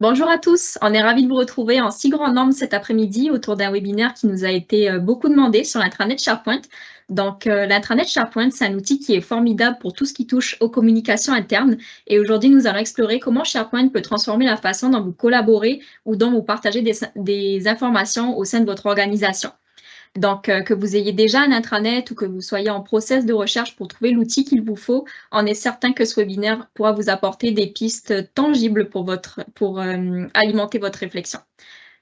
Bonjour à tous, on est ravis de vous retrouver en si grand nombre cet après-midi autour d'un webinaire qui nous a été beaucoup demandé sur l'intranet SharePoint. Donc, l'intranet SharePoint, c'est un outil qui est formidable pour tout ce qui touche aux communications internes. Et aujourd'hui, nous allons explorer comment SharePoint peut transformer la façon dont vous collaborez ou dont vous partagez des informations au sein de votre organisation. Donc, que vous ayez déjà un intranet ou que vous soyez en process de recherche pour trouver l'outil qu'il vous faut, on est certain que ce webinaire pourra vous apporter des pistes tangibles pour alimenter votre réflexion.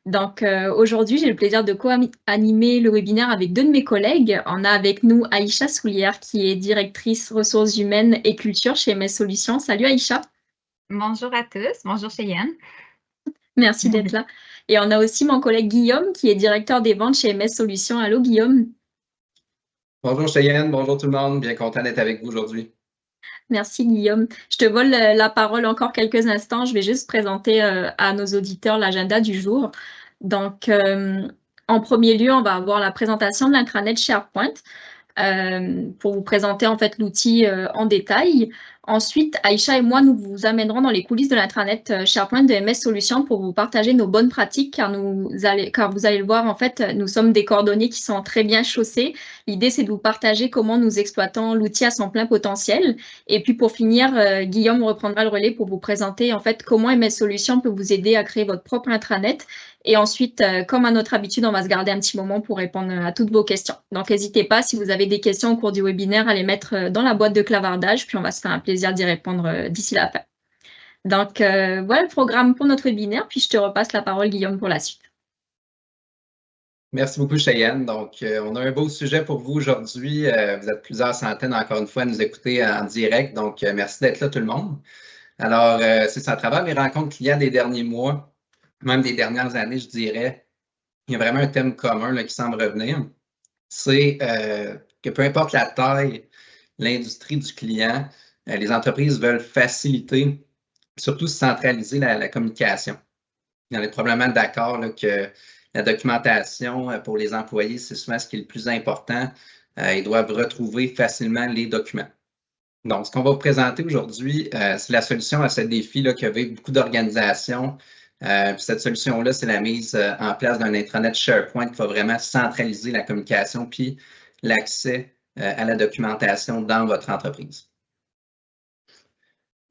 Donc, aujourd'hui, j'ai le plaisir de co-animer le webinaire avec deux de mes collègues. On a avec nous Aïcha Soulière, qui est directrice ressources humaines et culture chez MS Solutions. Salut Aïcha. Bonjour à tous, bonjour Cheyenne. Merci d'être là. Et on a aussi mon collègue Guillaume, qui est directeur des ventes chez MS Solutions. Allô Guillaume. Bonjour Cheyenne, bonjour tout le monde, bien content d'être avec vous aujourd'hui. Merci Guillaume. Je te vole la parole encore quelques instants. Je vais juste présenter à nos auditeurs l'agenda du jour. Donc, en premier lieu, on va avoir la présentation de l'intranet SharePoint pour vous présenter en fait l'outil en détail. Ensuite, Aïcha et moi, nous vous amènerons dans les coulisses de l'intranet SharePoint de MS Solutions pour vous partager nos bonnes pratiques, car vous allez le voir, en fait, nous sommes des cordonniers qui sont très bien chaussés. L'idée, c'est de vous partager comment nous exploitons l'outil à son plein potentiel. Et puis, pour finir, Guillaume reprendra le relais pour vous présenter, en fait, comment MS Solutions peut vous aider à créer votre propre intranet. Et ensuite, comme à notre habitude, on va se garder un petit moment pour répondre à toutes vos questions. Donc, n'hésitez pas, si vous avez des questions au cours du webinaire, à les mettre dans la boîte de clavardage, puis on va se faire un plaisir d'y répondre d'ici la fin. Donc, voilà le programme pour notre webinaire, puis je te repasse la parole, Guillaume, pour la suite. Merci beaucoup Cheyenne. Donc, on a un beau sujet pour vous aujourd'hui. Vous êtes plusieurs centaines, encore une fois, à nous écouter en direct. Donc, merci d'être là tout le monde. Alors, c'est ça, à travers mes rencontres clients des derniers mois, même des dernières années, je dirais, il y a vraiment un thème commun là, qui semble revenir. C'est que peu importe la taille, l'industrie du client, les entreprises veulent faciliter, surtout centraliser la communication. Il y en a probablement d'accord que la documentation pour les employés, c'est souvent ce qui est le plus important. Ils doivent retrouver facilement les documents. Donc, ce qu'on va vous présenter aujourd'hui, c'est la solution à ce défi là, qu'avaient beaucoup d'organisations. Cette solution-là, c'est la mise en place d'un intranet SharePoint qui va vraiment centraliser la communication puis l'accès à la documentation dans votre entreprise.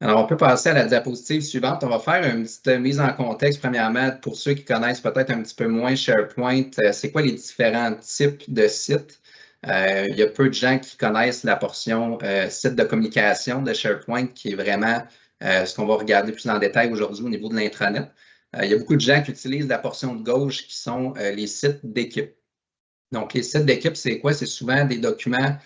Alors, on peut passer à la diapositive suivante. On va faire une petite mise en contexte, premièrement, pour ceux qui connaissent peut-être un petit peu moins SharePoint. C'est quoi les différents types de sites? Il y a peu de gens qui connaissent la portion site de communication de SharePoint, qui est vraiment ce qu'on va regarder plus en détail aujourd'hui au niveau de l'intranet. Il y a beaucoup de gens qui utilisent la portion de gauche qui sont les sites d'équipe. Donc, les sites d'équipe, c'est quoi? C'est souvent des documents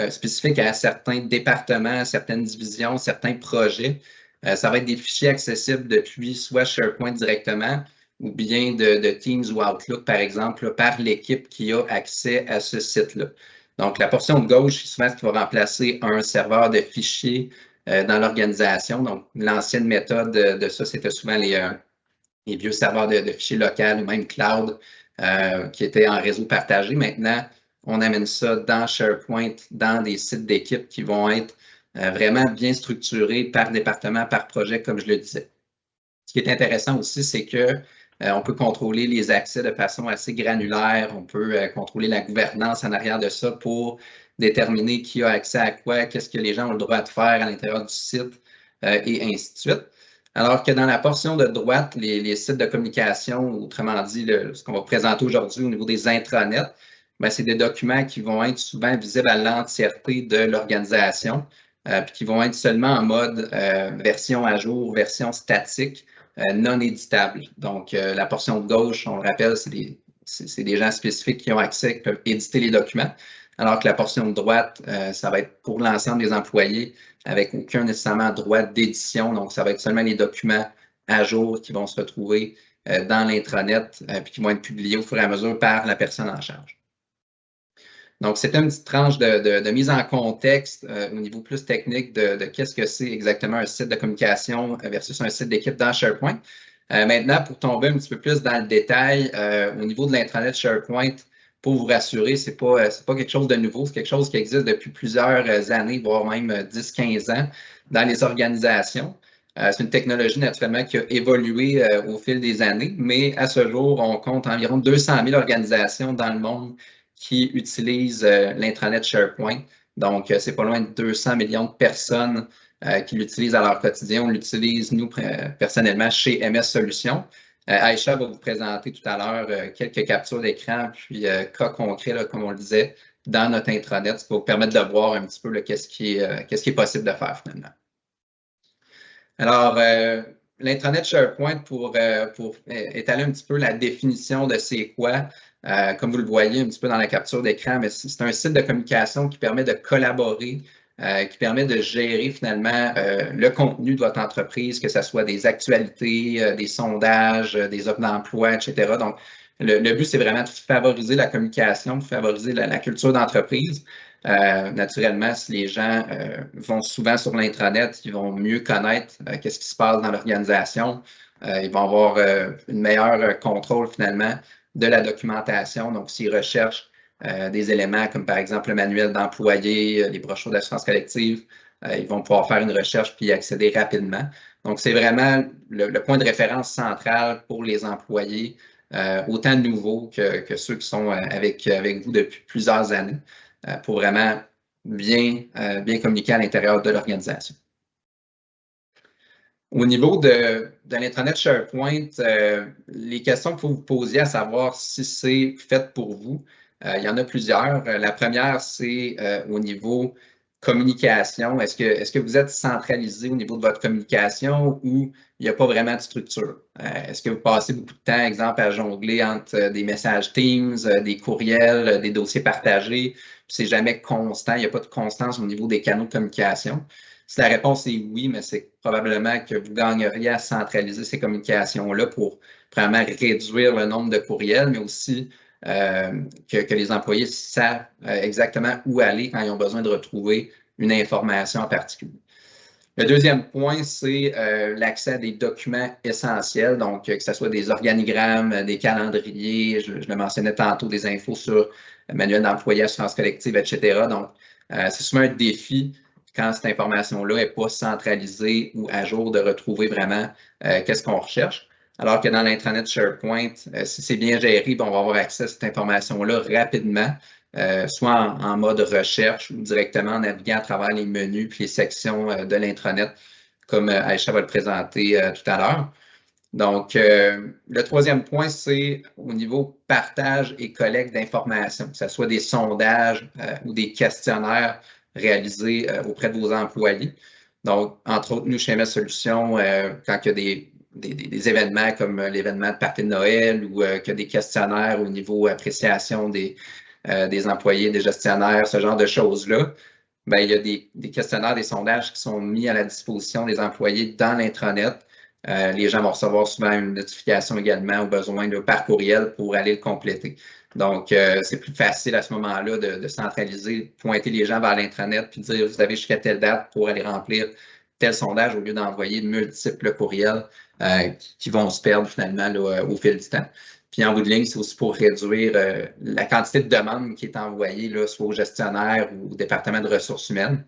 spécifiques à certains départements, certaines divisions, certains projets. Ça va être des fichiers accessibles depuis soit SharePoint directement ou bien de Teams ou Outlook, par exemple, là, par l'équipe qui a accès à ce site-là. Donc, la portion de gauche, c'est souvent ce qui va remplacer un serveur de fichiers dans l'organisation. Donc, l'ancienne méthode de ça, c'était souvent les vieux serveurs de fichiers locaux ou même cloud qui étaient en réseau partagé. Maintenant, on amène ça dans SharePoint, dans des sites d'équipe qui vont être vraiment bien structurés par département, par projet, comme je le disais. Ce qui est intéressant aussi, c'est que on peut contrôler les accès de façon assez granulaire. On peut contrôler la gouvernance en arrière de ça pour déterminer qui a accès à quoi, qu'est-ce que les gens ont le droit de faire à l'intérieur du site et ainsi de suite. Alors que dans la portion de droite, les sites de communication, autrement dit, ce qu'on va présenter aujourd'hui au niveau des intranets, c'est des documents qui vont être souvent visibles à l'entièreté de l'organisation, puis qui vont être seulement en mode version à jour, version statique, non éditable. Donc, la portion de gauche, on le rappelle, c'est des gens spécifiques qui ont accès, qui peuvent éditer les documents, alors que la portion de droite, ça va être pour l'ensemble des employés avec aucun nécessairement droit d'édition. Donc, ça va être seulement les documents à jour qui vont se retrouver dans l'intranet puis qui vont être publiés au fur et à mesure par la personne en charge. Donc, c'est une petite tranche de mise en contexte au niveau plus technique de qu'est-ce que c'est exactement un site de communication versus un site d'équipe dans SharePoint. Maintenant, pour tomber un petit peu plus dans le détail, au niveau de l'intranet SharePoint, pour vous rassurer, c'est pas quelque chose de nouveau, c'est quelque chose qui existe depuis plusieurs années, voire même 10-15 ans dans les organisations. C'est une technologie naturellement qui a évolué au fil des années, mais à ce jour, on compte environ 200 000 organisations dans le monde qui utilisent l'intranet SharePoint. Donc, c'est pas loin de 200 millions de personnes qui l'utilisent à leur quotidien. On l'utilise, nous, personnellement, chez MS Solutions. Aïcha va vous présenter tout à l'heure quelques captures d'écran, puis cas concrets, là, comme on le disait, dans notre intranet, ce qui va vous permettre de voir un petit peu qu'est-ce qui est possible de faire finalement. Alors, l'intranet SharePoint, pour étaler un petit peu la définition de c'est quoi, comme vous le voyez un petit peu dans la capture d'écran, mais c'est un site de communication qui permet de collaborer, qui permet de gérer finalement le contenu de votre entreprise, que ce soit des actualités, des sondages, des offres d'emploi, etc. Donc, le but, c'est vraiment de favoriser la communication, de favoriser la culture d'entreprise. Naturellement, si les gens vont souvent sur l'intranet, ils vont mieux connaître qu'est-ce qui se passe dans l'organisation. Ils vont avoir une meilleure contrôle finalement de la documentation. Donc, s'ils recherchent des éléments comme par exemple le manuel d'employé, les brochures d'assurance collective, ils vont pouvoir faire une recherche puis y accéder rapidement. Donc, c'est vraiment le point de référence central pour les employés, autant nouveaux que ceux qui sont avec vous depuis plusieurs années, pour vraiment bien communiquer à l'intérieur de l'organisation. Au niveau de l'intranet SharePoint, les questions que vous vous posiez à savoir si c'est fait pour vous, il y en a plusieurs. La première, c'est au niveau communication. Est-ce que vous êtes centralisé au niveau de votre communication ou il n'y a pas vraiment de structure? Est-ce que vous passez beaucoup de temps, exemple, à jongler entre des messages Teams, des courriels, des dossiers partagés? C'est jamais constant, il n'y a pas de constance au niveau des canaux de communication. Si la réponse est oui, mais c'est probablement que vous gagneriez à centraliser ces communications-là pour vraiment réduire le nombre de courriels, mais aussi que les employés savent exactement où aller quand ils ont besoin de retrouver une information en particulier. Le deuxième point, c'est l'accès à des documents essentiels, donc que ce soit des organigrammes, des calendriers, je le mentionnais tantôt, des infos sur le manuel d'employé, assurance collective, etc. Donc, c'est souvent un défi quand cette information-là n'est pas centralisée ou à jour de retrouver vraiment qu'est-ce qu'on recherche. Alors que dans l'intranet SharePoint, si c'est bien géré, on va avoir accès à cette information-là rapidement, soit en mode recherche ou directement en naviguant à travers les menus et les sections de l'intranet, comme Aïcha va le présenter tout à l'heure. Donc, le troisième point, c'est au niveau partage et collecte d'informations, que ce soit des sondages ou des questionnaires réalisés auprès de vos employés. Donc, entre autres, nous, chez MS Solutions, quand il y a des événements comme l'événement de party de Noël ou qu'il y a des questionnaires au niveau appréciation des employés, des gestionnaires, ce genre de choses-là, bien, il y a des questionnaires, des sondages qui sont mis à la disposition des employés dans l'intranet. Les gens vont recevoir souvent une notification également au besoin par courriel pour aller le compléter. Donc, c'est plus facile à ce moment-là de centraliser, pointer les gens vers l'intranet puis dire vous avez jusqu'à telle date pour aller remplir tel sondage au lieu d'envoyer de multiples courriels qui vont se perdre finalement là, au fil du temps. Puis en bout de ligne, c'est aussi pour réduire la quantité de demandes qui est envoyée, là, soit au gestionnaire ou au département de ressources humaines.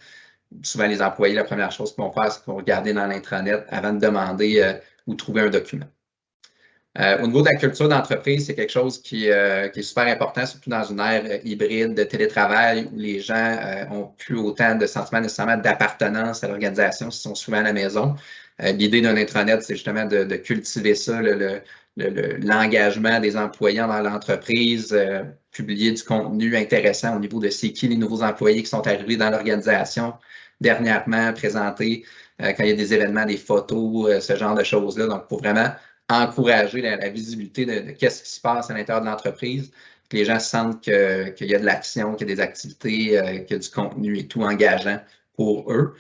Souvent, les employés, la première chose qu'ils vont faire, c'est qu'ils vont regarder dans l'intranet avant de demander ou trouver un document. Au niveau de la culture d'entreprise, c'est quelque chose qui est super important, surtout dans une ère hybride de télétravail où les gens ont plus autant de sentiments nécessairement d'appartenance à l'organisation s'ils sont souvent à la maison. L'idée d'un intranet, c'est justement de cultiver ça, l'engagement des employés envers l'entreprise, publier du contenu intéressant au niveau de c'est qui les nouveaux employés qui sont arrivés dans l'organisation dernièrement, présenter quand il y a des événements, des photos, ce genre de choses-là. Donc, pour vraiment encourager la visibilité de qu'est-ce qui se passe à l'intérieur de l'entreprise, que les gens sentent qu'il y a de l'action, qu'il y a des activités, qu'il y a du contenu et tout engageant pour eux.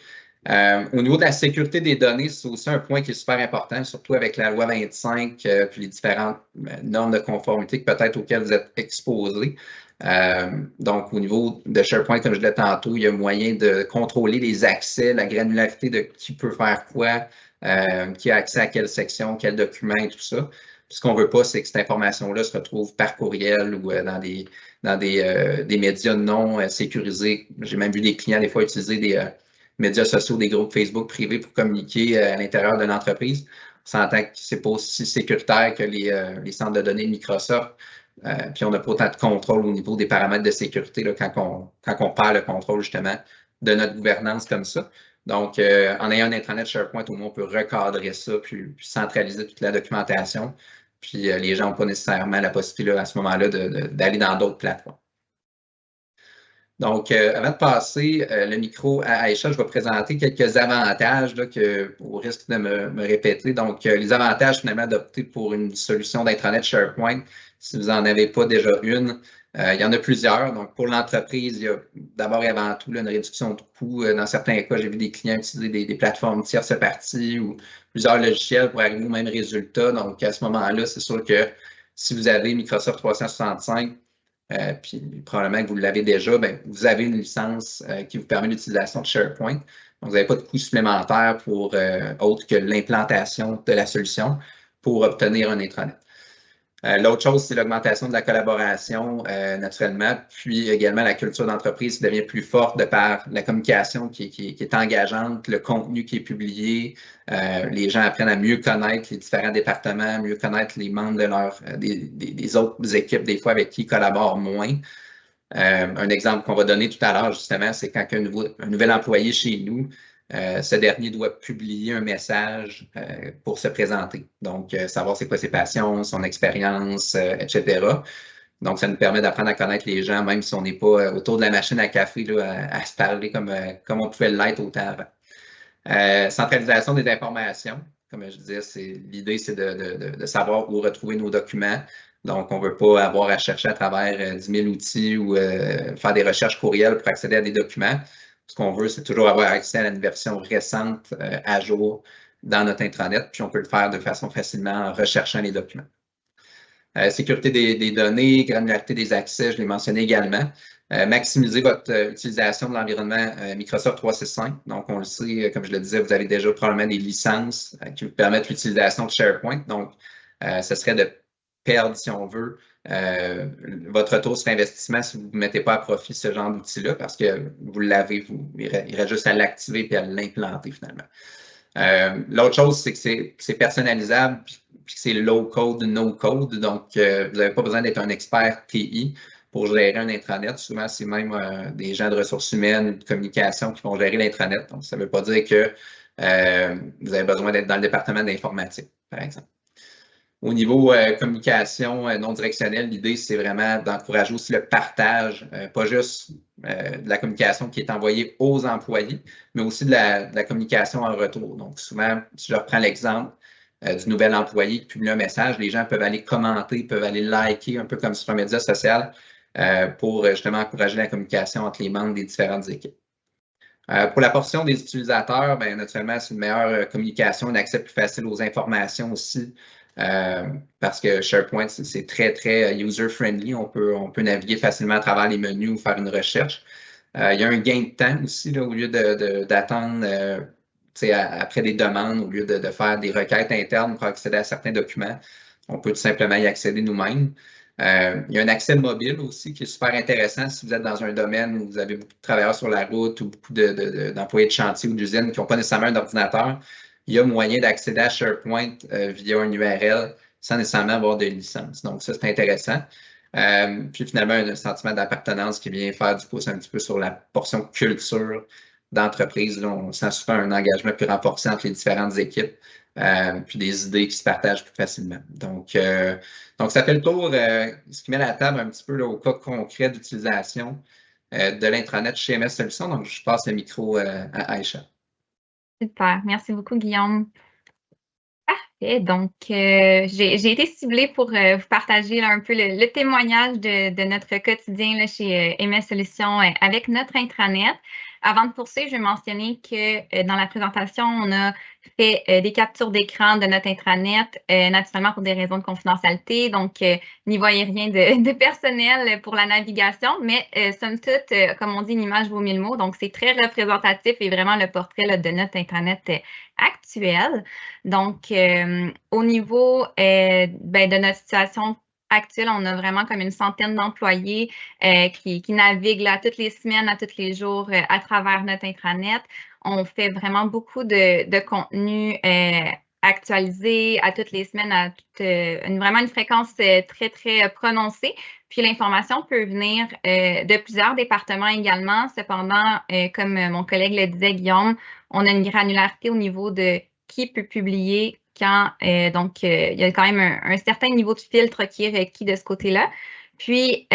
Au niveau de la sécurité des données, c'est aussi un point qui est super important, surtout avec la loi 25 puis les différentes normes de conformité peut-être auxquelles vous êtes exposés. Donc, au niveau de SharePoint, comme je l'ai tantôt, il y a moyen de contrôler les accès, la granularité de qui peut faire quoi, qui a accès à quelle section, quel document et tout ça. Puis ce qu'on ne veut pas, c'est que cette information-là se retrouve par courriel ou dans des médias non sécurisés. J'ai même vu des clients des fois utiliser médias sociaux, des groupes Facebook privés pour communiquer à l'intérieur de l'entreprise. On s'entend que c'est pas aussi sécuritaire que les centres de données de Microsoft. Puis on n'a pas autant de contrôle au niveau des paramètres de sécurité là, quand on perd le contrôle justement de notre gouvernance comme ça. Donc, en ayant un intranet SharePoint, au moins, on peut recadrer ça, puis centraliser toute la documentation. Puis les gens n'ont pas nécessairement la possibilité là, à ce moment-là d'aller dans d'autres plateformes. Donc, avant de passer le micro à Aïcha, je vais présenter quelques avantages là, au risque de me répéter. Donc, les avantages finalement d'opter pour une solution d'intranet SharePoint, si vous n'en avez pas déjà une, il y en a plusieurs. Donc, pour l'entreprise, il y a d'abord et avant tout là, une réduction de coûts. Dans certains cas, j'ai vu des clients utiliser des plateformes tierces parties ou plusieurs logiciels pour arriver au même résultat. Donc, à ce moment-là, c'est sûr que si vous avez Microsoft 365, puis probablement que vous l'avez déjà, bien, vous avez une licence qui vous permet l'utilisation de SharePoint. Donc, vous n'avez pas de coût supplémentaire pour autre que l'implantation de la solution pour obtenir un intranet. L'autre chose, c'est l'augmentation de la collaboration, naturellement, puis également la culture d'entreprise qui devient plus forte de par la communication qui est engageante, le contenu qui est publié. Les gens apprennent à mieux connaître les différents départements, mieux connaître les membres de des autres équipes, des fois avec qui ils collaborent moins. Un exemple qu'on va donner tout à l'heure, justement, c'est quand un nouvel employé chez nous, ce dernier doit publier un message pour se présenter. Donc, savoir c'est quoi ses passions, son expérience, etc. Donc, ça nous permet d'apprendre à connaître les gens, même si on n'est pas autour de la machine à café, là, à se parler comme on pouvait l'être autant avant. Centralisation des informations. Comme je disais, l'idée, c'est de savoir où retrouver nos documents. Donc, on ne veut pas avoir à chercher à travers 10 000 outils ou faire des recherches courriels pour accéder à des documents. Ce qu'on veut, c'est toujours avoir accès à une version récente, à jour, dans notre intranet, puis on peut le faire de façon facilement en recherchant les documents. Sécurité des données, granularité des accès, je l'ai mentionné également. Maximiser votre utilisation de l'environnement Microsoft 365. Donc, on le sait, comme je le disais, vous avez déjà probablement des licences qui vous permettent l'utilisation de SharePoint. Donc, ce serait de perdre, si on veut, votre retour sur investissement si vous ne mettez pas à profit ce genre d'outil-là, parce que vous l'avez, il reste juste à l'activer et à l'implanter finalement. L'autre chose, c'est que c'est personnalisable puis que c'est low code, no code. Donc, vous n'avez pas besoin d'être un expert TI pour gérer un intranet. Souvent, c'est même des gens de ressources humaines, de communication qui vont gérer l'intranet. Donc, ça ne veut pas dire que vous avez besoin d'être dans le département d'informatique, par exemple. Au niveau communication non directionnelle, l'idée, c'est vraiment d'encourager aussi le partage, pas juste de la communication qui est envoyée aux employés, mais aussi de la communication en retour. Donc, souvent, si je reprends l'exemple du nouvel employé qui publie un message, les gens peuvent aller commenter, peuvent aller liker, un peu comme sur un média social, pour justement encourager la communication entre les membres des différentes équipes. Pour la portion des utilisateurs, bien, naturellement, c'est une meilleure communication, un accès plus facile aux informations aussi. Parce que SharePoint, c'est très, très user-friendly. On peut naviguer facilement à travers les menus ou faire une recherche. Il y a un gain de temps aussi, là, au lieu d'attendre après des demandes, au lieu de faire des requêtes internes pour accéder à certains documents. On peut tout simplement y accéder nous-mêmes. Il y a un accès mobile aussi qui est super intéressant si vous êtes dans un domaine où vous avez beaucoup de travailleurs sur la route ou beaucoup d'employés de chantier ou d'usine qui n'ont pas nécessairement un ordinateur. Il y a moyen d'accéder à SharePoint via une URL sans nécessairement avoir de licence. Donc, ça, c'est intéressant. Puis finalement, un sentiment d'appartenance qui vient faire du pouce un petit peu sur la portion culture d'entreprise. Là, on sent souvent un engagement plus renforcé entre les différentes équipes, puis des idées qui se partagent plus facilement. Donc ça fait le tour, ce qui met la table un petit peu là, au cas concret d'utilisation de l'intranet chez MS Solutions. Donc, je passe le micro à Aïcha. Super. Merci beaucoup, Guillaume. Parfait. Donc, j'ai été ciblée pour vous partager là, un peu le témoignage de notre quotidien là, chez MS Solutions avec notre intranet. Avant de poursuivre, je vais mentionner que dans la présentation, on a fait des captures d'écran de notre intranet, naturellement pour des raisons de confidentialité. Donc, n'y voyez rien de personnel pour la navigation, mais somme toute, comme on dit, une image vaut 1000 mots. Donc, c'est très représentatif et vraiment le portrait là, de notre intranet actuel. Donc, au niveau de notre situation actuelle, on a vraiment comme une centaine d'employés qui naviguent là toutes les semaines, à tous les jours à travers notre intranet. On fait vraiment beaucoup de contenu actualisé à toutes les semaines, à vraiment une fréquence très, très prononcée. Puis l'information peut venir de plusieurs départements également. Cependant, comme mon collègue le disait, Guillaume, on a une granularité au niveau de qui peut publier quand. Donc, il y a quand même un certain niveau de filtre qui est requis de ce côté-là. Puis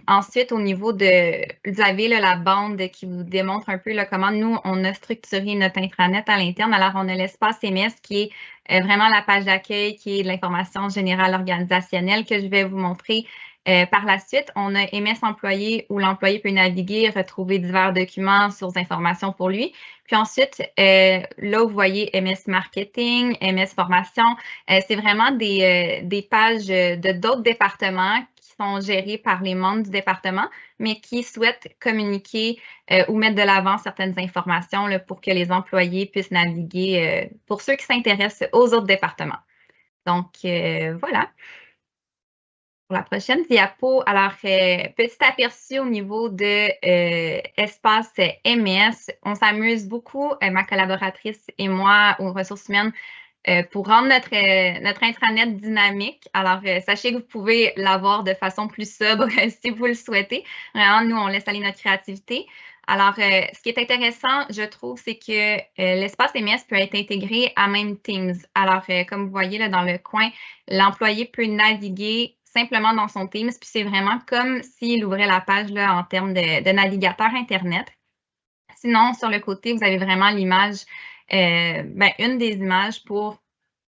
ensuite, au niveau de, vous avez là, la bande qui vous démontre un peu là, comment nous, on a structuré notre intranet à l'interne. Alors, on a l'espace MS qui est vraiment la page d'accueil, qui est de l'information générale organisationnelle que je vais vous montrer par la suite. On a MS employé où l'employé peut naviguer, retrouver divers documents, sources d'informations pour lui. Puis ensuite, là, vous voyez MS Marketing, MS Formation. C'est vraiment des pages de d'autres départements qui sont gérés par les membres du département, mais qui souhaitent communiquer ou mettre de l'avant certaines informations là, pour que les employés puissent naviguer pour ceux qui s'intéressent aux autres départements. Donc, voilà. Pour la prochaine diapo, alors, petit aperçu au niveau de espace MS. On s'amuse beaucoup, ma collaboratrice et moi, aux ressources humaines, pour rendre notre intranet dynamique. Alors, sachez que vous pouvez l'avoir de façon plus sobre si vous le souhaitez. Vraiment, nous, on laisse aller notre créativité. Alors, ce qui est intéressant, je trouve, c'est que l'espace MS peut être intégré à même Teams. Alors, comme vous voyez là dans le coin, l'employé peut naviguer simplement dans son Teams, puis c'est vraiment comme s'il ouvrait la page là, en termes de navigateur Internet. Sinon, sur le côté, vous avez vraiment l'image, une des images pour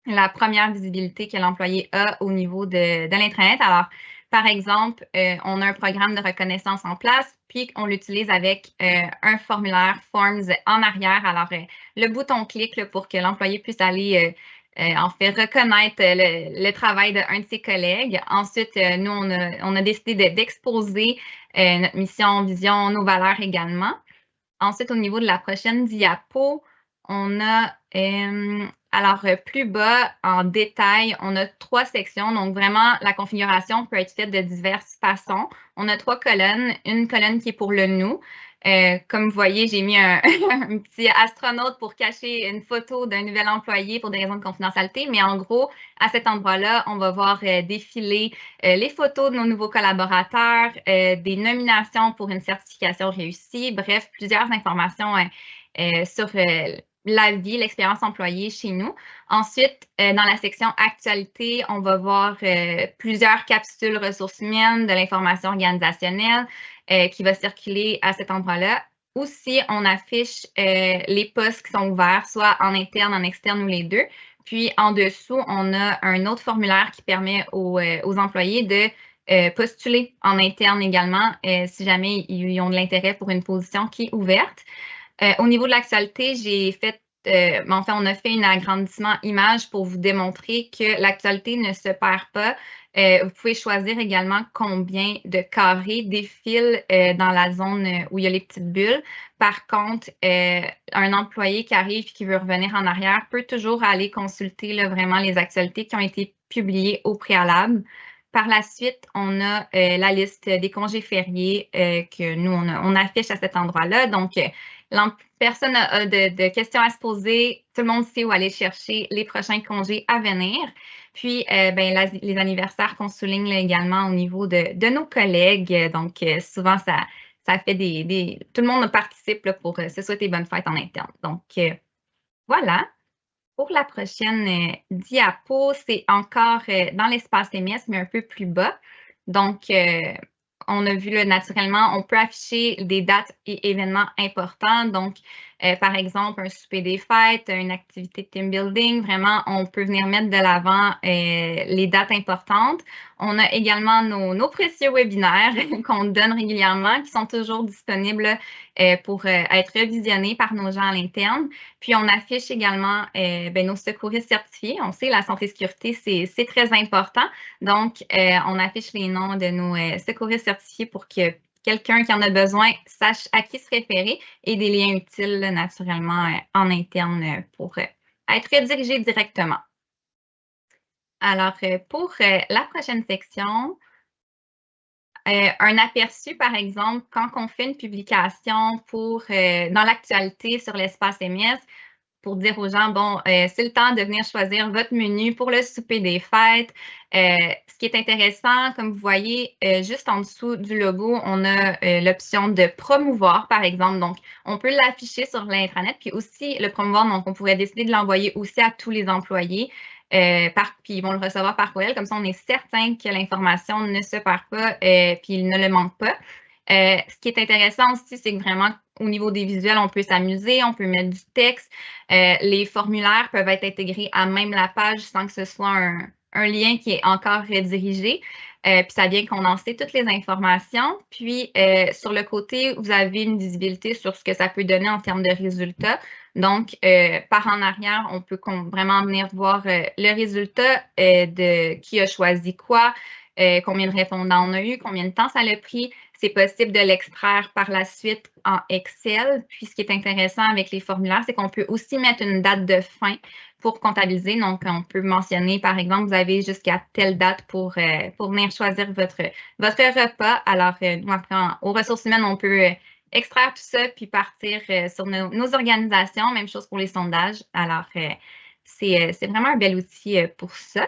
la première visibilité que l'employé a au niveau de l'intranet. Alors, par exemple, on a un programme de reconnaissance en place, puis on l'utilise avec un formulaire Forms en arrière. Alors, le bouton clic là, pour que l'employé puisse aller en fait reconnaître le travail d'un de ses collègues. Ensuite, nous, on a décidé d'exposer notre mission, vision, nos valeurs également. Ensuite, au niveau de la prochaine diapo, on a, alors plus bas, en détail, on a 3 sections. Donc, vraiment, la configuration peut être faite de diverses façons. On a 3 colonnes. Une colonne qui est pour le nous. Comme vous voyez, j'ai mis un petit astronaute pour cacher une photo d'un nouvel employé pour des raisons de confidentialité. Mais en gros, à cet endroit-là, on va voir défiler les photos de nos nouveaux collaborateurs, des nominations pour une certification réussie, bref, plusieurs informations sur la vie, l'expérience employée chez nous. Ensuite, dans la section actualité, on va voir plusieurs capsules ressources humaines, de l'information organisationnelle qui va circuler à cet endroit-là. Aussi, on affiche les postes qui sont ouverts, soit en interne, en externe ou les deux. Puis, en dessous, on a un autre formulaire qui permet aux employés de postuler en interne également si jamais ils ont de l'intérêt pour une position qui est ouverte. Au niveau de l'actualité, j'ai fait, on a fait un agrandissement image pour vous démontrer que l'actualité ne se perd pas. Vous pouvez choisir également combien de carrés défilent dans la zone où il y a les petites bulles. Par contre, un employé qui arrive et qui veut revenir en arrière peut toujours aller consulter là, vraiment les actualités qui ont été publiées au préalable. Par la suite, on a la liste des congés fériés que nous, on affiche à cet endroit-là. Donc, personne a de questions à se poser. Tout le monde sait où aller chercher les prochains congés à venir. Puis, les anniversaires qu'on souligne là, également au niveau de nos collègues. Donc, souvent, ça fait tout le monde participe là, pour se souhaiter bonne fête en interne. Donc, voilà. Pour la prochaine diapo, c'est encore dans l'espace MS, mais un peu plus bas. Donc, on a vu là, naturellement, on peut afficher des dates et événements importants. Donc, par exemple, un souper des fêtes, une activité de team building. Vraiment, on peut venir mettre de l'avant les dates importantes. On a également nos précieux webinaires qu'on donne régulièrement, qui sont toujours disponibles pour être revisionnés par nos gens à l'interne. Puis, on affiche également nos secouristes certifiés. On sait, la santé et sécurité, c'est très important. Donc, on affiche les noms de nos secouristes certifiés pour que quelqu'un qui en a besoin sache à qui se référer et des liens utiles, là, naturellement, en interne pour être redirigé directement. Alors, pour la prochaine section, un aperçu, par exemple, quand on fait une publication dans l'actualité sur l'espace MS, pour dire aux gens, bon, c'est le temps de venir choisir votre menu pour le souper des fêtes. Ce qui est intéressant, comme vous voyez, juste en dessous du logo, on a l'option de promouvoir, par exemple. Donc, on peut l'afficher sur l'intranet, puis aussi le promouvoir, donc on pourrait décider de l'envoyer aussi à tous les employés, puis ils vont le recevoir par courriel. Comme ça, on est certain que l'information ne se perd pas, puis il ne le manque pas. Ce qui est intéressant aussi, c'est que vraiment, au niveau des visuels, on peut s'amuser, on peut mettre du texte. Les formulaires peuvent être intégrés à même la page sans que ce soit un lien qui est encore redirigé. Puis ça vient condenser toutes les informations. Puis sur le côté, vous avez une visibilité sur ce que ça peut donner en termes de résultats. Donc, par en arrière, on peut vraiment venir voir le résultat de qui a choisi quoi, combien de répondants on a eu, combien de temps ça a pris. C'est possible de l'extraire par la suite en Excel. Puis, ce qui est intéressant avec les formulaires, c'est qu'on peut aussi mettre une date de fin pour comptabiliser. Donc, on peut mentionner, par exemple, vous avez jusqu'à telle date pour venir choisir votre repas. Alors, nous, après, aux ressources humaines, on peut extraire tout ça puis partir sur nos organisations. Même chose pour les sondages. Alors, c'est vraiment un bel outil pour ça.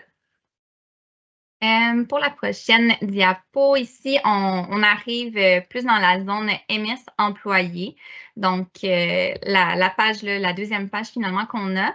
Pour la prochaine diapo, ici, on arrive plus dans la zone MS employé. Donc, la page, la deuxième page finalement qu'on a.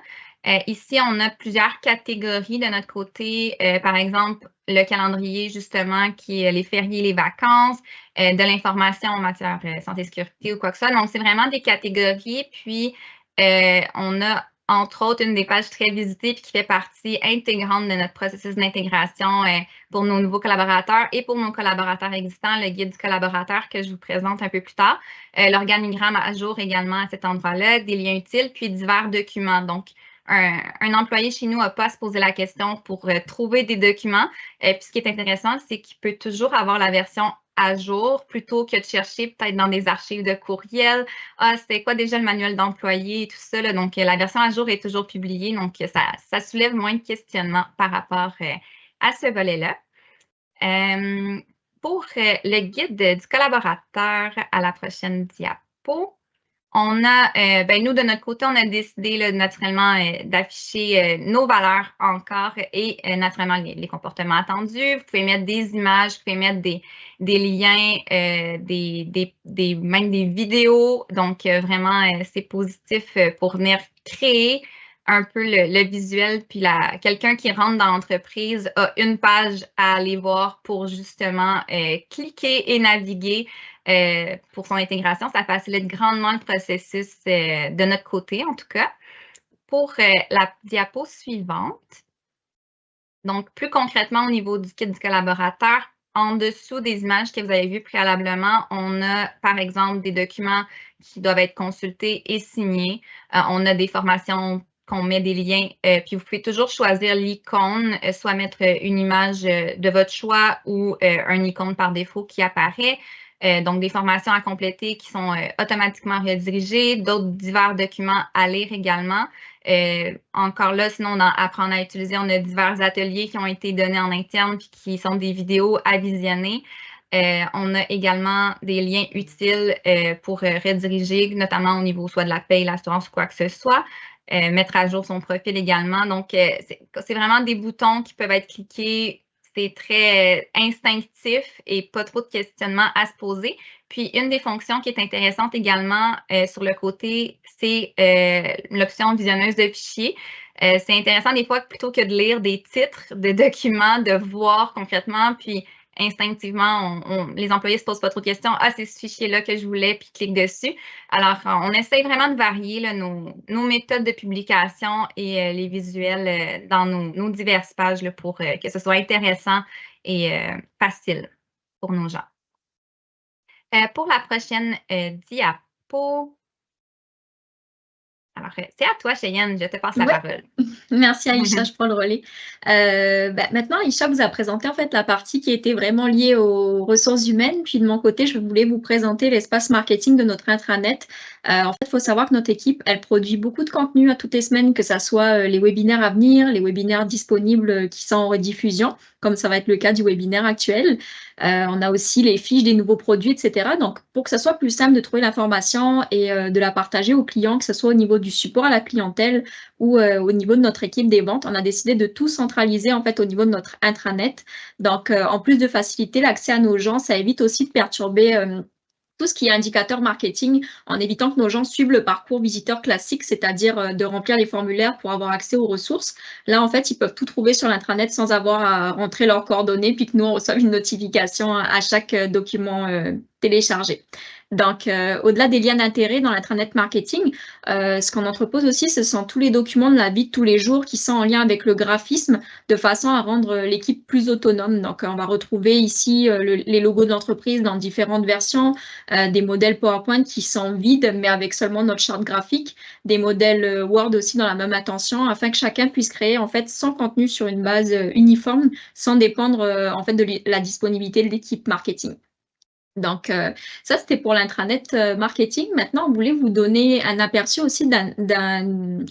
Ici, on a plusieurs catégories de notre côté. Par exemple, le calendrier, justement, qui est les fériés, les vacances, de l'information en matière santé et sécurité ou quoi que ce soit. Donc, c'est vraiment des catégories. Puis, on a entre autres, une des pages très visitées puis qui fait partie intégrante de notre processus d'intégration pour nos nouveaux collaborateurs et pour nos collaborateurs existants, le guide du collaborateur que je vous présente un peu plus tard, l'organigramme à jour également à cet endroit-là, des liens utiles, puis divers documents. Donc, un employé chez nous n'a pas à se poser la question pour trouver des documents. Puis ce qui est intéressant, c'est qu'il peut toujours avoir la version à jour plutôt que de chercher peut-être dans des archives de courriel. Ah, c'est quoi déjà le manuel d'employé et tout ça. Là. Donc, la version à jour est toujours publiée. Donc, ça soulève moins de questionnements par rapport à ce volet-là. Pour le guide du collaborateur à la prochaine diapo, on a, nous, de notre côté, on a décidé là, naturellement d'afficher nos valeurs encore et naturellement les comportements attendus. Vous pouvez mettre des images, vous pouvez mettre des liens, même des vidéos. Donc, vraiment, c'est positif pour venir créer un peu le visuel. Puis quelqu'un qui rentre dans l'entreprise a une page à aller voir pour justement cliquer et naviguer pour son intégration. Ça facilite grandement le processus de notre côté, en tout cas. Pour la diapo suivante, donc plus concrètement au niveau du kit du collaborateur, en dessous des images que vous avez vues préalablement, on a par exemple des documents qui doivent être consultés et signés. On a des formations qu'on met des liens, puis vous pouvez toujours choisir l'icône, soit mettre une image de votre choix ou un icône par défaut qui apparaît. Donc, des formations à compléter qui sont automatiquement redirigées, d'autres divers documents à lire également. Encore là, sinon, dans Apprendre à utiliser, on a divers ateliers qui ont été donnés en interne puis qui sont des vidéos à visionner. On a également des liens utiles pour rediriger, notamment au niveau soit de la paye, l'assurance ou quoi que ce soit. Mettre à jour son profil également. Donc, c'est vraiment des boutons qui peuvent être cliqués. C'est très instinctif et pas trop de questionnements à se poser. Puis, une des fonctions qui est intéressante également sur le côté, c'est l'option visionneuse de fichiers. C'est intéressant des fois, plutôt que de lire des titres de documents, de voir concrètement, puis instinctivement, les employés ne se posent pas trop de questions. Ah, c'est ce fichier-là que je voulais, puis clique dessus. Alors, on essaye vraiment de varier là, nos méthodes de publication et les visuels dans nos diverses pages là, pour que ce soit intéressant et facile pour nos gens. Pour la prochaine diapo, alors, c'est à toi, Cheyenne, je te passe la parole. Merci, Aïcha, je prends le relais. Maintenant, Aïcha vous a présenté en fait la partie qui était vraiment liée aux ressources humaines. Puis de mon côté, je voulais vous présenter l'espace marketing de notre intranet En fait, il faut savoir que notre équipe, elle produit beaucoup de contenu à toutes les semaines, que ça soit les webinaires à venir, les webinaires disponibles qui sont en rediffusion, comme ça va être le cas du webinaire actuel. On a aussi les fiches des nouveaux produits, etc. Donc, pour que ça soit plus simple de trouver l'information et de la partager aux clients, que ce soit au niveau du support à la clientèle ou au niveau de notre équipe des ventes, on a décidé de tout centraliser en fait au niveau de notre intranet. Donc, en plus de faciliter l'accès à nos gens, ça évite aussi de perturber tout ce qui est indicateur marketing, en évitant que nos gens suivent le parcours visiteur classique, c'est-à-dire de remplir les formulaires pour avoir accès aux ressources. Là, en fait, ils peuvent tout trouver sur l'intranet sans avoir à rentrer leurs coordonnées, puis que nous, on reçoive une notification à chaque document téléchargé. Donc, au-delà des liens d'intérêt dans l'intranet marketing, ce qu'on entrepose aussi, ce sont tous les documents de la vie de tous les jours qui sont en lien avec le graphisme, de façon à rendre l'équipe plus autonome. Donc, on va retrouver ici les logos de l'entreprise dans différentes versions, des modèles PowerPoint qui sont vides, mais avec seulement notre charte graphique, des modèles Word aussi dans la même intention, afin que chacun puisse créer en fait son contenu sur une base uniforme, sans dépendre en fait de la disponibilité de l'équipe marketing. Donc, ça, c'était pour l'intranet marketing. Maintenant, on voulait vous donner un aperçu aussi d'une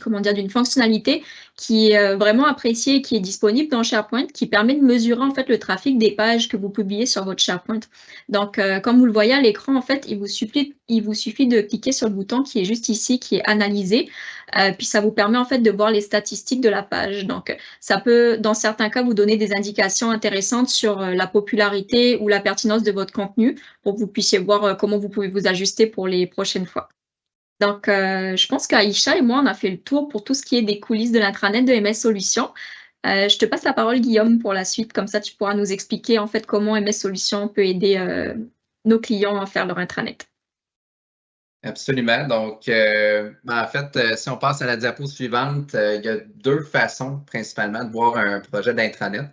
fonctionnalité qui est vraiment appréciée, qui est disponible dans SharePoint, qui permet de mesurer en fait le trafic des pages que vous publiez sur votre SharePoint. Donc, comme vous le voyez à l'écran, en fait, il vous suffit de cliquer sur le bouton qui est juste ici, qui est analyser, puis ça vous permet en fait de voir les statistiques de la page. Donc, ça peut, dans certains cas, vous donner des indications intéressantes sur la popularité ou la pertinence de votre contenu, pour que vous puissiez voir comment vous pouvez vous ajuster pour les prochaines fois. Donc, je pense qu'Aïcha et moi, on a fait le tour pour tout ce qui est des coulisses de l'intranet de MS Solutions. Je te passe la parole, Guillaume, pour la suite. Comme ça, tu pourras nous expliquer en fait comment MS Solutions peut aider nos clients à faire leur intranet. Absolument. Donc, en fait, si on passe à la diapo suivante, il y a deux façons principalement de voir un projet d'intranet.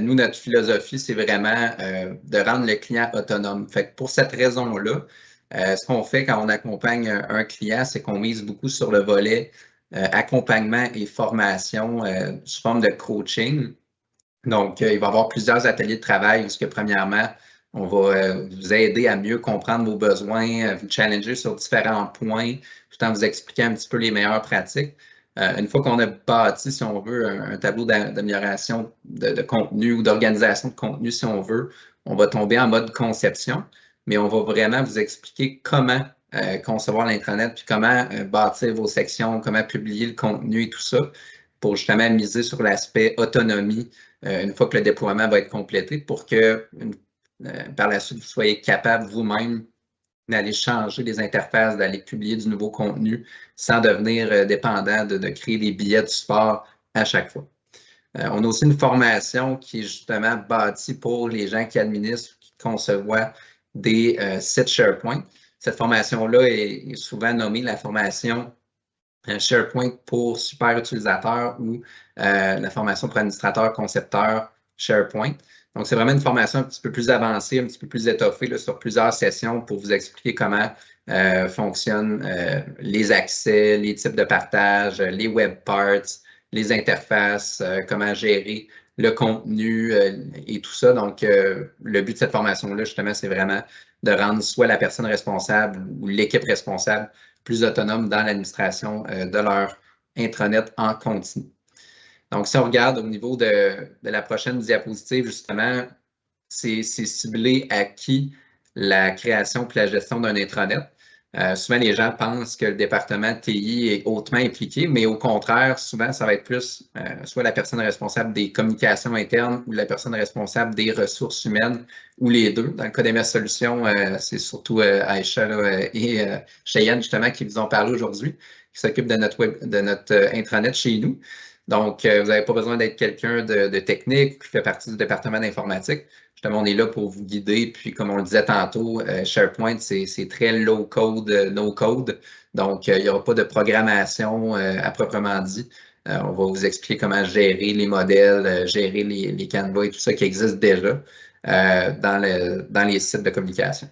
Nous, notre philosophie, c'est vraiment de rendre le client autonome. Fait que pour cette raison-là, ce qu'on fait quand on accompagne un client, c'est qu'on mise beaucoup sur le volet accompagnement et formation sous forme de coaching. Donc, il va y avoir plusieurs ateliers de travail parce que premièrement, on va vous aider à mieux comprendre vos besoins, vous challenger sur différents points, tout en vous expliquant un petit peu les meilleures pratiques. Une fois qu'on a bâti, si on veut, un tableau d'amélioration de contenu ou d'organisation de contenu, si on veut, on va tomber en mode conception, mais on va vraiment vous expliquer comment concevoir l'intranet, puis comment bâtir vos sections, comment publier le contenu et tout ça, pour justement miser sur l'aspect autonomie une fois que le déploiement va être complété, pour que par la suite, vous soyez capable vous-même d'aller changer les interfaces, d'aller publier du nouveau contenu sans devenir dépendant de créer des billets de support à chaque fois. On a aussi une formation qui est justement bâtie pour les gens qui administrent, qui conçoivent des sites SharePoint. Cette formation-là est souvent nommée la formation SharePoint pour super utilisateurs ou la formation pour administrateur concepteur SharePoint. Donc, c'est vraiment une formation un petit peu plus avancée, un petit peu plus étoffée là, sur plusieurs sessions pour vous expliquer comment fonctionnent les accès, les types de partage, les web parts, les interfaces, comment gérer le contenu et tout ça. Donc, le but de cette formation-là, justement, c'est vraiment de rendre soit la personne responsable ou l'équipe responsable plus autonome dans l'administration de leur intranet en continu. Donc, si on regarde au niveau de la prochaine diapositive, justement, c'est ciblé à qui la création puis la gestion d'un intranet. Souvent, les gens pensent que le département TI est hautement impliqué, mais au contraire, souvent, ça va être plus soit la personne responsable des communications internes ou la personne responsable des ressources humaines, ou les deux. Dans le cas d'MS Solutions, c'est surtout Aïcha et Cheyenne, justement, qui vous ont parlé aujourd'hui, qui s'occupent de notre intranet chez nous. Donc, vous n'avez pas besoin d'être quelqu'un de technique qui fait partie du département d'informatique. Justement, on est là pour vous guider. Puis, comme on le disait tantôt, SharePoint, c'est très low code, no code. Donc, il n'y aura pas de programmation à proprement dit. On va vous expliquer comment gérer les modèles, gérer les canevas et tout ça qui existe déjà dans les sites de communication.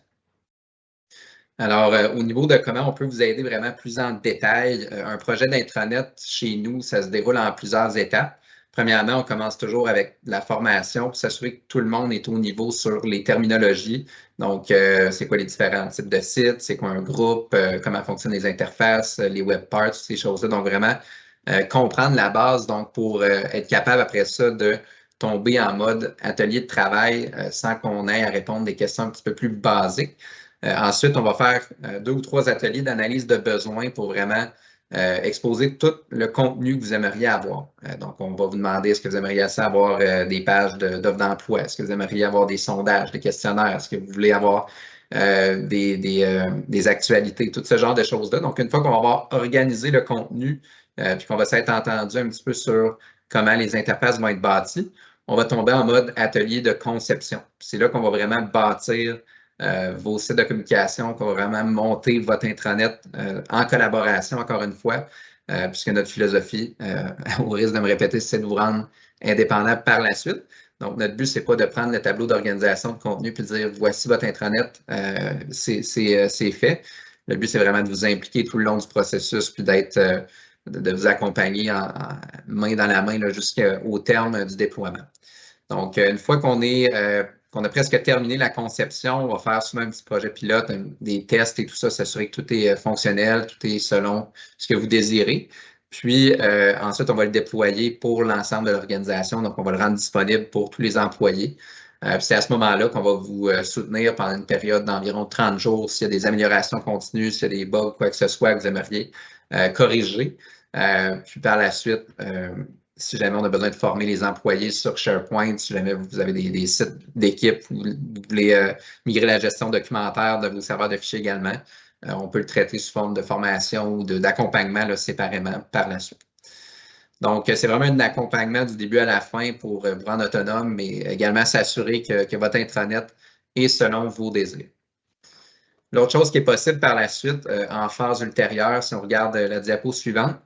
Alors, au niveau de comment on peut vous aider vraiment plus en détail, un projet d'intranet chez nous, ça se déroule en plusieurs étapes. Premièrement, on commence toujours avec la formation pour s'assurer que tout le monde est au niveau sur les terminologies. Donc, c'est quoi les différents types de sites, c'est quoi un groupe, comment fonctionnent les interfaces, les web parts, ces choses-là. Donc, vraiment, comprendre la base donc pour être capable après ça de tomber en mode atelier de travail sans qu'on ait à répondre des questions un petit peu plus basiques. Ensuite, on va faire 2 ou 3 ateliers d'analyse de besoins pour vraiment exposer tout le contenu que vous aimeriez avoir. Donc, on va vous demander est-ce que vous aimeriez avoir des pages d'offres d'emploi, est-ce que vous aimeriez avoir des sondages, des questionnaires, est-ce que vous voulez avoir des actualités, tout ce genre de choses-là. Donc, une fois qu'on va avoir organisé le contenu, puis qu'on va s'être entendu un petit peu sur comment les interfaces vont être bâties, on va tomber en mode atelier de conception. C'est là qu'on va vraiment bâtir vos sites de communication, qu'on va vraiment monter votre intranet en collaboration, encore une fois, puisque notre philosophie, au risque de me répéter, c'est de vous rendre indépendant par la suite. Donc, notre but, c'est pas de prendre le tableau d'organisation de contenu et de dire voici votre intranet, c'est fait. Le but, c'est vraiment de vous impliquer tout le long du processus puis de vous accompagner main dans la main jusqu'au terme du déploiement. Donc, une fois qu'on a presque terminé la conception, on va faire souvent un petit projet pilote, des tests et tout ça, s'assurer que tout est fonctionnel, tout est selon ce que vous désirez. Puis, ensuite, on va le déployer pour l'ensemble de l'organisation. Donc, on va le rendre disponible pour tous les employés. C'est à ce moment-là qu'on va vous soutenir pendant une période d'environ 30 jours s'il y a des améliorations continues, s'il y a des bugs, quoi que ce soit que vous aimeriez corriger. Puis, par la suite, si jamais on a besoin de former les employés sur SharePoint, si jamais vous avez des sites d'équipe, vous voulez migrer la gestion documentaire de vos serveurs de fichiers également, on peut le traiter sous forme de formation ou d'accompagnement séparément par la suite. Donc, c'est vraiment un accompagnement du début à la fin pour vous rendre autonome, mais également s'assurer que votre intranet est selon vos désirs. L'autre chose qui est possible par la suite, en phase ultérieure, si on regarde la diapo suivante,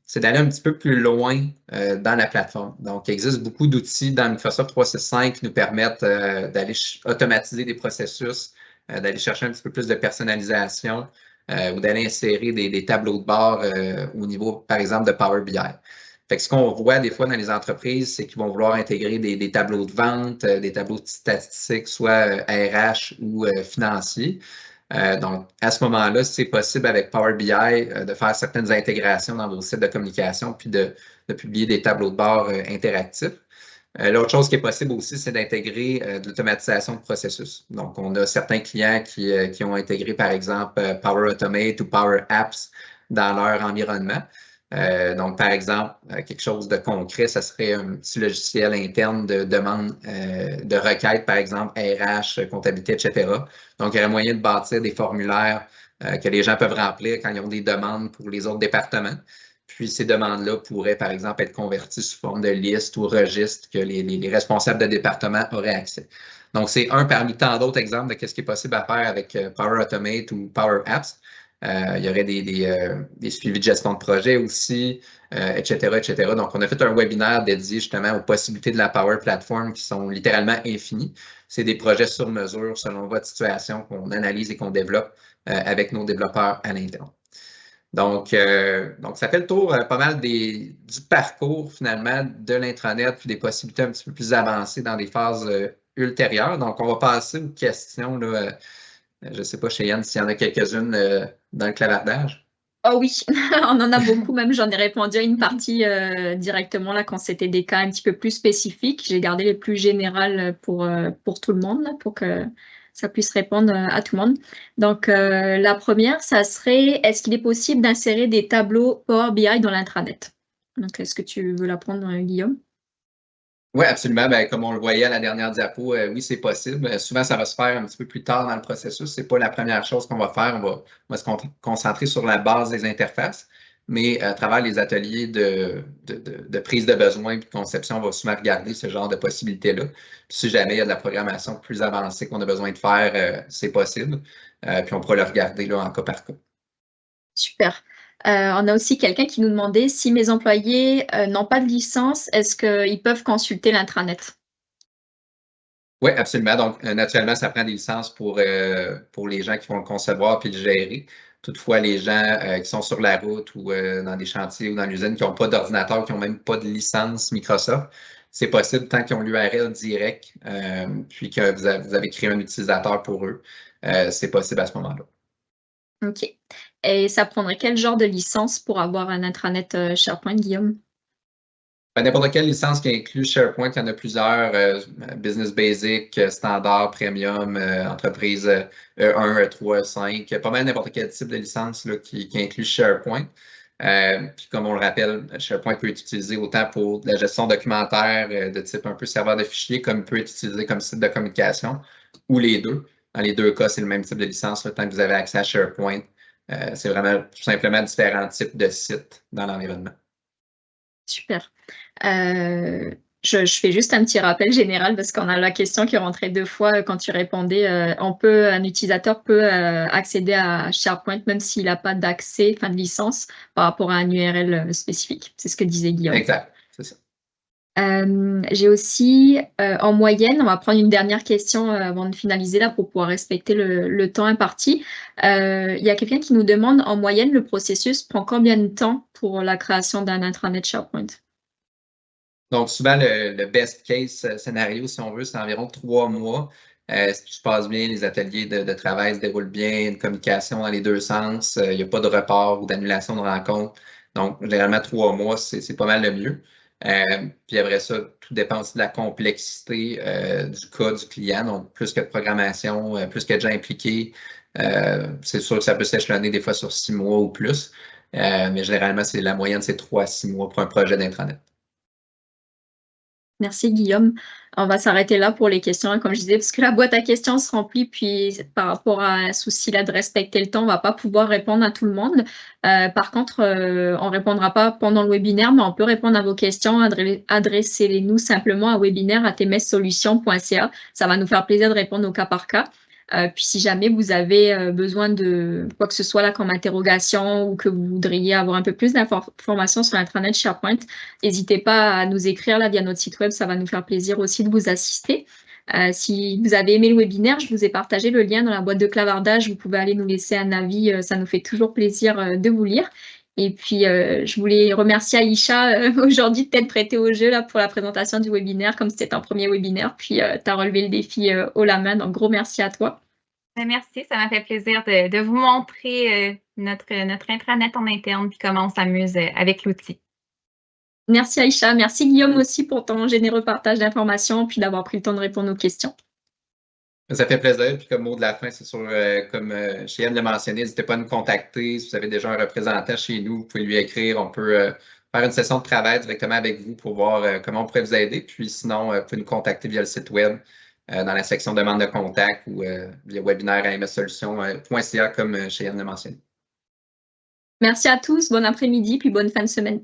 c'est d'aller un petit peu plus loin dans la plateforme. Donc, il existe beaucoup d'outils dans Microsoft 365 qui nous permettent d'aller automatiser des processus, d'aller chercher un petit peu plus de personnalisation ou d'aller insérer des tableaux de bord au niveau, par exemple, de Power BI. Fait que ce qu'on voit des fois dans les entreprises, c'est qu'ils vont vouloir intégrer des tableaux de vente, des tableaux de statistiques, soit RH ou financiers. Donc, à ce moment-là, c'est possible avec Power BI de faire certaines intégrations dans vos sites de communication puis de publier des tableaux de bord interactifs. L'autre chose qui est possible aussi, c'est d'intégrer de l'automatisation de processus. Donc, on a certains clients qui ont intégré, par exemple, Power Automate ou Power Apps dans leur environnement. Donc, par exemple, quelque chose de concret, ça serait un petit logiciel interne de demande de requête, par exemple, RH, comptabilité, etc. Donc, il y aurait moyen de bâtir des formulaires que les gens peuvent remplir quand ils ont des demandes pour les autres départements. Puis, ces demandes-là pourraient, par exemple, être converties sous forme de liste ou registre que les responsables de département auraient accès. Donc, c'est un parmi tant d'autres exemples de ce qui est possible à faire avec Power Automate ou Power Apps. Il y aurait des suivis de gestion de projet aussi, etc., etc. Donc, on a fait un webinaire dédié justement aux possibilités de la Power Platform qui sont littéralement infinies. C'est des projets sur mesure selon votre situation qu'on analyse et qu'on développe avec nos développeurs à l'interne. Donc, ça fait le tour pas mal du parcours finalement de l'intranet puis des possibilités un petit peu plus avancées dans des phases ultérieures. Donc, on va passer aux questions là. Je ne sais pas, Cheyenne, s'il y en a quelques-unes dans le clavardage. Oh oui, on en a beaucoup, même j'en ai répondu à une partie directement là quand c'était des cas un petit peu plus spécifiques. J'ai gardé les plus générales pour tout le monde, là, pour que ça puisse répondre à tout le monde. Donc, la première, ça serait, est-ce qu'il est possible d'insérer des tableaux Power BI dans l'intranet? Donc, est-ce que tu veux la prendre, Guillaume? Oui, absolument. Ben, comme on le voyait à la dernière diapo, oui, c'est possible. Souvent, ça va se faire un petit peu plus tard dans le processus. Ce n'est pas la première chose qu'on va faire. On va se concentrer sur la base des interfaces. Mais à travers les ateliers de prise de besoin et de conception, on va souvent regarder ce genre de possibilités-là. Si jamais il y a de la programmation plus avancée qu'on a besoin de faire, c'est possible. Puis on pourra le regarder là, en cas par cas. Super. On a aussi quelqu'un qui nous demandait si mes employés n'ont pas de licence, est-ce qu'ils peuvent consulter l'intranet? Oui, absolument. Donc, naturellement, ça prend des licences pour les gens qui vont le concevoir puis le gérer. Toutefois, les gens qui sont sur la route ou dans des chantiers ou dans l'usine qui n'ont pas d'ordinateur, qui n'ont même pas de licence Microsoft, c'est possible tant qu'ils ont l'URL direct, puis que vous avez créé un utilisateur pour eux, c'est possible à ce moment-là. OK. Et ça prendrait quel genre de licence pour avoir un intranet SharePoint, Guillaume? N'importe quelle licence qui inclut SharePoint, il y en a plusieurs, Business Basic, Standard, Premium, Entreprise E1, E3, E5, pas mal n'importe quel type de licence là, qui inclut SharePoint. Puis comme on le rappelle, SharePoint peut être utilisé autant pour de la gestion documentaire de type un peu serveur de fichiers, comme il peut être utilisé comme site de communication, ou les deux. Dans les deux cas, c'est le même type de licence, là, tant que vous avez accès à SharePoint. C'est vraiment tout simplement différents types de sites dans l'environnement. Super. Je fais juste un petit rappel général parce qu'on a la question qui est rentrée 2 fois quand tu répondais. Un utilisateur peut accéder à SharePoint même s'il n'a pas d'accès, de licence par rapport à un URL spécifique. C'est ce que disait Guillaume. Exact, c'est ça. J'ai aussi, en moyenne, on va prendre une dernière question avant de finaliser là pour pouvoir respecter le temps imparti. Il y a quelqu'un qui nous demande, en moyenne, le processus prend combien de temps pour la création d'un intranet SharePoint? Donc, souvent, le best case scénario, si on veut, c'est environ 3 mois. Si tout se passe bien, les ateliers de travail se déroulent bien, une communication dans les deux sens, il n'y a pas de report ou d'annulation de rencontre. Donc, généralement, 3 mois, c'est pas mal le mieux. Puis après ça, tout dépend aussi de la complexité du cas du client. Donc, plus que de programmation, plus que de gens impliqués, c'est sûr que ça peut s'échelonner des fois sur 6 mois ou plus. Mais généralement, la moyenne, c'est 3 à 6 mois pour un projet d'intranet. Merci Guillaume. On va s'arrêter là pour les questions, comme je disais, parce que la boîte à questions se remplit, puis par rapport à un souci là de respecter le temps, on ne va pas pouvoir répondre à tout le monde. Par contre, on ne répondra pas pendant le webinaire, mais on peut répondre à vos questions. Adressez-les-nous simplement à webinaire@mssolutions.ca. Ça va nous faire plaisir de répondre au cas par cas. Puis si jamais vous avez besoin de quoi que ce soit là comme interrogation ou que vous voudriez avoir un peu plus d'informations sur l'intranet SharePoint, n'hésitez pas à nous écrire là via notre site web, ça va nous faire plaisir aussi de vous assister. Si vous avez aimé le webinaire, je vous ai partagé le lien dans la boîte de clavardage, vous pouvez aller nous laisser un avis, ça nous fait toujours plaisir de vous lire. Et puis, je voulais remercier Aïcha aujourd'hui de t'être prêtée au jeu là, pour la présentation du webinaire, comme c'était un premier webinaire, puis tu as relevé le défi haut la main, donc gros merci à toi. Merci, ça m'a fait plaisir de vous montrer notre intranet en interne puis comment on s'amuse avec l'outil. Merci Aïcha, merci Guillaume aussi pour ton généreux partage d'informations puis d'avoir pris le temps de répondre aux questions. Ça fait plaisir. Puis comme mot de la fin, c'est sûr, comme Cheyenne l'a mentionné, n'hésitez pas à nous contacter. Si vous avez déjà un représentant chez nous, vous pouvez lui écrire. On peut faire une session de travail directement avec vous pour voir comment on pourrait vous aider. Puis sinon, vous pouvez nous contacter via le site web dans la section demande de contact ou via webinaire@mssolutions.ca comme Cheyenne l'a mentionné. Merci à tous, bon après-midi puis bonne fin de semaine.